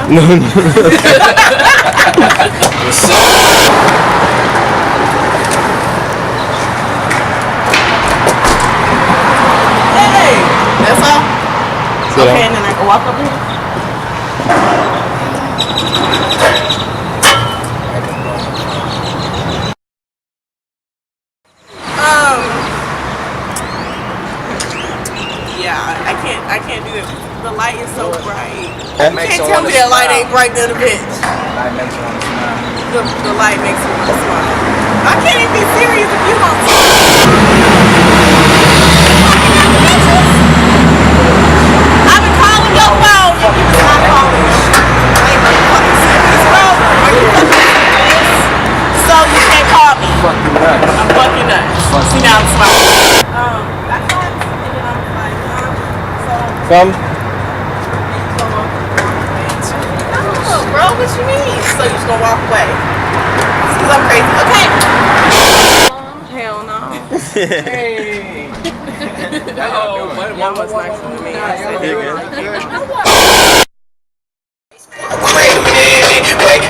No, no. Hey, that's all? Sit Okay, down. and then I can walk over here. Yeah, I can't do it. The light is so bright. You can't tell me that light ain't bright than a bitch. Light makes you want to smile. The light makes me want to smile. I can't even be serious if you don't smile. I've been calling your phone and you was not calling. Like, are you fucking serious, bro? Are you fucking serious? So you can't call me. Fucking nuts. I'm fucking nuts. See, now I'm smiling. I thought, and then I was like, Come. no, bro, what you mean? So you just gonna walk away? Because I'm crazy. Okay. Hell no. Hey. Y'all was nice to me. I said You're that. good.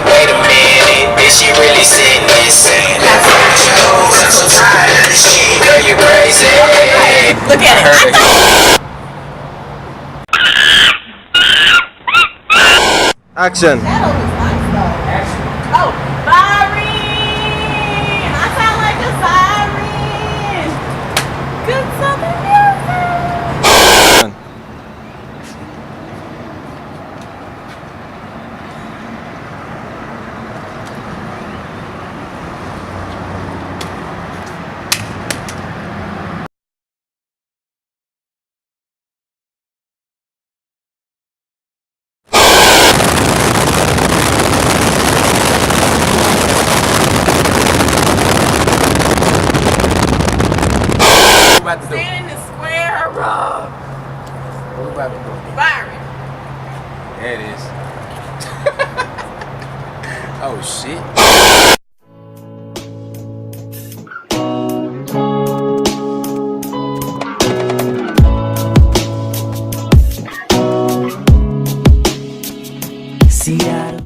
Wait a minute, is she really sitting there saying that fuck shows? I'm so tired of this shit, girl, you crazy. Look at it. Action. Oh, siren! I sound like a siren. Good Southern music. What we about to do? Stand in the square, bro. What we about to do? Byron. There it is. Oh shit.